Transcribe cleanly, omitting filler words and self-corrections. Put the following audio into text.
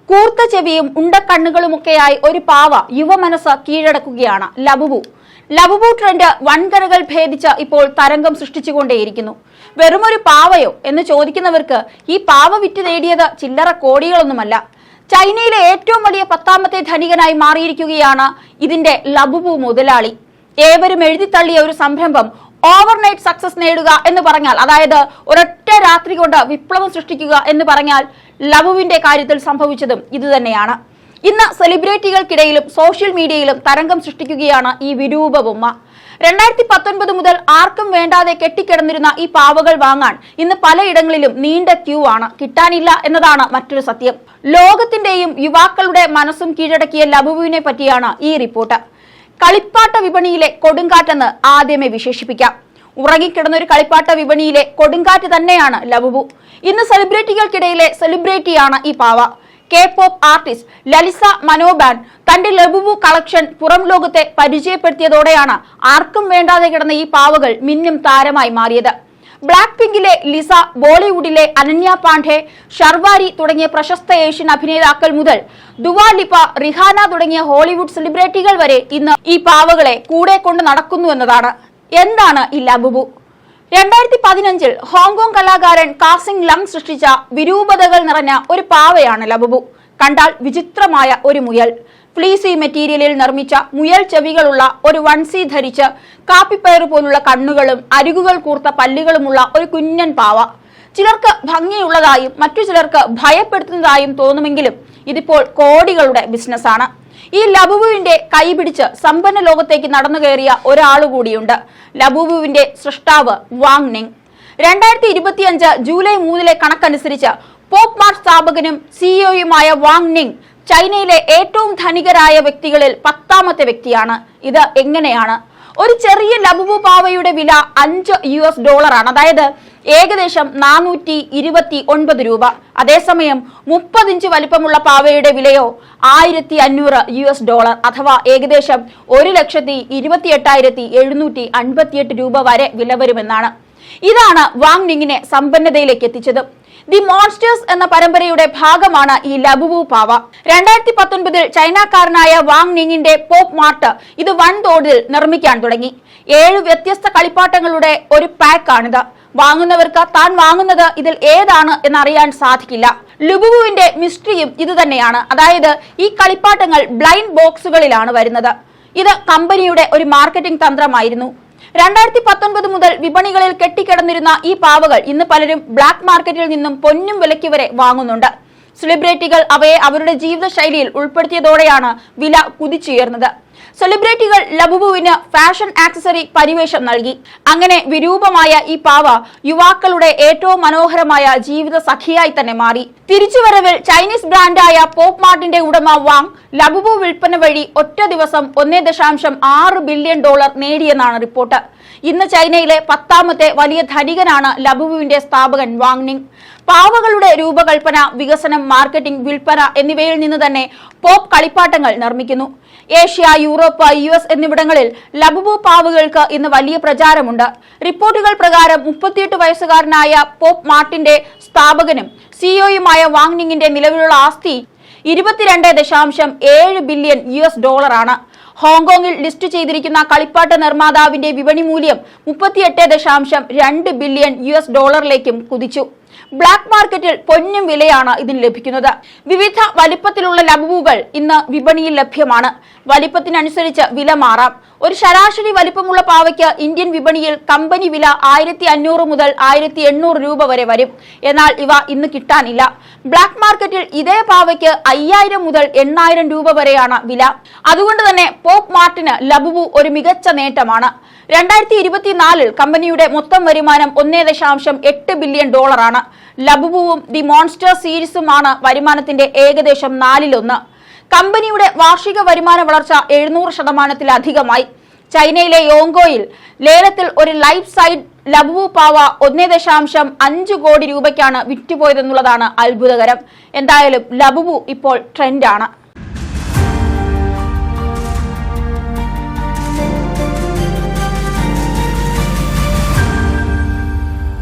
കൂർത്ത ചെവിയും ഉണ്ടക്കണ്ണുകളുമൊക്കെയായി ഒരു പാവ യുവമനസ് കീഴടക്കുകയാണ് ലബുബു. ലബുബു ട്രെൻഡ് വൻകരകൾ ഭേദിച്ച് ഇപ്പോൾ തരംഗം സൃഷ്ടിച്ചുകൊണ്ടേയിരിക്കുന്നു. വെറുമൊരു പാവയോ എന്ന് ചോദിക്കുന്നവർക്ക് ഈ പാവ വിറ്റ് നേടിയത് ചില്ലറ കോടികളൊന്നുമല്ല. ചൈനയിലെ ഏറ്റവും വലിയ 10ാമത്തെ ധനികനായി മാറിയിരിക്കുകയാണ് ഇതിന്റെ ലബുബു മുതലാളി. ഏവരും എഴുതിത്തള്ളിയ ഒരു സംരംഭം ഓവർനൈറ്റ് സക്സസ് നേടുക എന്ന് പറഞ്ഞാൽ, അതായത് ഒരൊറ്റ രാത്രി കൊണ്ട് വിപ്ലവം സൃഷ്ടിക്കുക എന്ന് പറഞ്ഞാൽ ലബുവിന്റെ കാര്യത്തിൽ സംഭവിച്ചതും ഇതുതന്നെയാണ്. ഇന്ന് സെലിബ്രിറ്റികൾക്കിടയിലും സോഷ്യൽ മീഡിയയിലും തരംഗം സൃഷ്ടിക്കുകയാണ് ഈ വിരൂപ ബൊമ്മ. 2019 മുതൽ ആർക്കും വേണ്ടാതെ കെട്ടിക്കിടന്നിരുന്ന ഈ പാവകൾ വാങ്ങാൻ ഇന്ന് പലയിടങ്ങളിലും നീണ്ട ക്യൂ ആണ്. കിട്ടാനില്ല എന്നതാണ് മറ്റൊരു സത്യം. ലോകത്തിന്റെയും യുവാക്കളുടെ മനസ്സും കീഴടക്കിയ ലബുവിനെ പറ്റിയാണ് ഈ റിപ്പോർട്ട്. കളിപ്പാട്ട വിപണിയിലെ കൊടുങ്കാറ്റെന്ന് ആദ്യമേ വിശേഷിപ്പിക്കാം. ഉറങ്ങിക്കിടന്നൊരു കളിപ്പാട്ട വിപണിയിലെ കൊടുങ്കാറ്റ് തന്നെയാണ് ലബുബു. ഇന്ന് സെലിബ്രിറ്റികൾക്കിടയിലെ സെലിബ്രിറ്റിയാണ് ഈ പാവ. K-pop ആർട്ടിസ്റ്റ് ലലിസ മനോബാൻ തന്റെ ലബുബു കളക്ഷൻ പുറം ലോകത്തെ പരിചയപ്പെടുത്തിയതോടെയാണ് ആർക്കും വേണ്ടാതെ കിടന്ന ഈ പാവകൾ മിന്നും താരമായി മാറിയത്. ബ്ലാക്ക് പിങ്കിലെ ലിസ, ബോളിവുഡിലെ അനന്യ പാണ്ഡെ, ഷർവാരി തുടങ്ങിയ പ്രശസ്ത ഏഷ്യൻ അഭിനേതാക്കൾ മുതൽ ദുവാ ലിപ, റിഹാന തുടങ്ങിയ ഹോളിവുഡ് സെലിബ്രിറ്റികൾ വരെ ഇന്ന് ഈ പാവകളെ കൂടെ കൊണ്ട് നടക്കുന്നു എന്നതാണ്. എന്താണ് ഈ ലബുബു? 2015 ഹോങ്കോങ് കലാകാരൻ കാസിംഗ് ലങ് സൃഷ്ടിച്ച വിരൂപതകൾ നിറഞ്ഞ ഒരു പാവയാണ് ലബുബു. കണ്ടാൽ വിചിത്രമായ ഒരു മുയൽ. ഫ്ലീസി മെറ്റീരിയലിൽ നിർമ്മിച്ച മുയൽ ചെവികളുള്ള ഒരു വൺസി ധരിച്ച് കാപ്പിപ്പയർ പോലുള്ള കണ്ണുകളും അരികുകൾ കൂർത്ത പല്ലുകളുമുള്ള ഒരു കുഞ്ഞൻ പാവ. ചിലർക്ക് ഭംഗിയുള്ളതായും മറ്റു ചിലർക്ക് ഭയപ്പെടുത്തുന്നതായും തോന്നുമെങ്കിലും ഇതിപ്പോൾ കോടികളുടെ ബിസിനസ്സാണ്. ഈ ലബുബുവിന്റെ കൈ പിടിച്ച് സമ്പന്ന ലോകത്തേക്ക് നടന്നു കയറിയ ഒരാളുകൂടിയുണ്ട്. ലബുബുവിന്റെ സൃഷ്ടാവ് വാങ് നിങ്. 2025 ജൂലൈ 3 കണക്കനുസരിച്ച് പോപ്പ് മാർട്ട് സ്ഥാപകനും സിഇഒയുമായ വാങ് നിങ് ചൈനയിലെ ഏറ്റവും ധനികരായ വ്യക്തികളിൽ 10ാമത്തെ വ്യക്തിയാണ്. ഇത് എങ്ങനെയാണ്? ഒരു ചെറിയ ലബുബു പാവയുടെ വില $5 ആണ്. അതായത് ഏകദേശം 429 രൂപ. അതേസമയം 30 ഇഞ്ച് വലിപ്പമുള്ള പാവയുടെ വിലയോ $1500 അഥവാ ഏകദേശം 1,28,758 രൂപ വരെ വില വരുമെന്നാണ്. ഇതാണ് വാങ് നിങ്ങിനെ സമ്പന്നതയിലേക്ക് എത്തിച്ചത്. ദി മോൺസ്റ്റേഴ്സ് എന്ന പരമ്പരയുടെ ഭാഗമാണ് ഈ ലബുബു പാവ. 2019 ചൈനക്കാരനായ വാങ് നിങ്ങിന്റെ പോപ്പ് മാർട്ട് ഇത് വൻതോതിൽ നിർമ്മിക്കാൻ തുടങ്ങി. 7 വ്യത്യസ്ത കളിപ്പാട്ടങ്ങളുടെ ഒരു പാക്കാണിത്. വാങ്ങുന്നവർക്ക് താൻ വാങ്ങുന്നത് ഇതിൽ ഏതാണ് എന്നറിയാൻ സാധിക്കില്ല. ലബുബുവിന്റെ മിസ്റ്ററിയും ഇത് തന്നെയാണ്. അതായത് ഈ കളിപ്പാട്ടങ്ങൾ ബ്ലൈൻഡ് ബോക്സുകളിലാണ് വരുന്നത്. ഇത് കമ്പനിയുടെ ഒരു മാർക്കറ്റിംഗ് തന്ത്രമായിരുന്നു. 2019 മുതൽ വിപണികളിൽ കെട്ടിക്കിടന്നിരുന്ന ഈ പാവകൾ ഇന്ന് പലരും ബ്ലാക്ക് മാർക്കറ്റിൽ നിന്നും പൊന്നും വിലയ്ക്ക് വരെ വാങ്ങുന്നുണ്ട്. സെലിബ്രിറ്റികൾ അവയെ അവരുടെ ജീവിതശൈലിയിൽ ഉൾപ്പെടുത്തിയതോടെയാണ് വില കുതിച്ചുയർന്നത്. സെലിബ്രിറ്റികൾ ലബുബുവിന് ഫാഷൻ ആക്സസറി പരിവേഷം നൽകി. അങ്ങനെ വിരൂപമായ ഈ പാവ യുവാക്കളുടെ ഏറ്റവും മനോഹരമായ ജീവിത സഖിയായി തന്നെ മാറി. തിരിച്ചുവരവിൽ ചൈനീസ് ബ്രാൻഡായ പോപ്പ് മാർട്ടിന്റെ ഉടമ വാങ് ലബുബു വിൽപ്പന വഴി ഒറ്റ ദിവസം $1.6 ബില്യൺ നേടിയെന്നാണ് റിപ്പോർട്ട്. ഇന്ന് ചൈനയിലെ 10ാമത്തെ വലിയ ധനികനാണ് ലബുബുവിന്റെ സ്ഥാപകൻ വാങ് നിങ്. പാവകളുടെ രൂപകൽപ്പന, വികസനം, മാർക്കറ്റിംഗ്, വിൽപ്പന എന്നിവയിൽ നിന്ന് തന്നെ പോപ്പ് കളിപ്പാട്ടങ്ങൾ നിർമ്മിക്കുന്നു. ഏഷ്യ, യൂറോപ്പ്, US എന്നിവിടങ്ങളിൽ ലബുബു പാവകൾക്ക് ഇന്ന് വലിയ പ്രചാരമുണ്ട്. റിപ്പോർട്ടുകൾ പ്രകാരം 38 വയസ്സുകാരനായ പോപ്പ് മാർട്ടിന്റെ സ്ഥാപകനും സിഇഒയുമായ വാങ് നിങ്ങിന്റെ നിലവിലുള്ള ആസ്തി $22.7 ബില്യൺ ആണ്. ഹോങ്കോങ്ങിൽ ലിസ്റ്റ് ചെയ്തിരിക്കുന്ന കളിപ്പാട്ട നിർമ്മാതാവിന്റെ വിപണി മൂല്യം $38.2 ബില്യൺ കുതിച്ചു. ബ്ലാക്ക് മാർക്കറ്റിൽ പൊന്നും വിലയാണ് ഇതിന് ലഭിക്കുന്നത്. വിവിധ വലിപ്പത്തിലുള്ള ലബുബുകൾ ഇന്ന് വിപണിയിൽ ലഭ്യമാണ്. വലിപ്പത്തിനനുസരിച്ച് വില മാറാം. ഒരു ശരാശരി വലിപ്പമുള്ള പാവയ്ക്ക് ഇന്ത്യൻ വിപണിയിൽ കമ്പനി വില 1500 മുതൽ 1800 രൂപ വരെ വരും. എന്നാൽ ഇവ ഇന്ന് കിട്ടാനില്ല. ബ്ലാക്ക് മാർക്കറ്റിൽ ഇതേ പാവയ്ക്ക് 5000 മുതൽ 8000 രൂപ വരെയാണ് വില. അതുകൊണ്ട് തന്നെ പോപ്പ് മാർട്ടിന് ലബുബു ഒരു മികച്ച നേട്ടമാണ്. 2024 കമ്പനിയുടെ മൊത്തം വരുമാനം $1.8 ബില്യൺ ആണ്. ലബുബുവും ദി മോൺസ്റ്റർ സീരീസുമാണ് വരുമാനത്തിന്റെ ഏകദേശം 1/4. കമ്പനിയുടെ വാർഷിക വരുമാന വളർച്ച 700%-ലധികമായി. ചൈനയിലെ യോങ്കോയിൽ ലേലത്തിൽ ഒരു ലൈഫ് സൈഡ് ലബുബു പാവ 1.5 കോടി രൂപയ്ക്കാണ് വിറ്റുപോയതെന്നുള്ളതാണ് അത്ഭുതകരം. എന്തായാലും ലബുബു ഇപ്പോൾ ട്രെൻഡാണ്.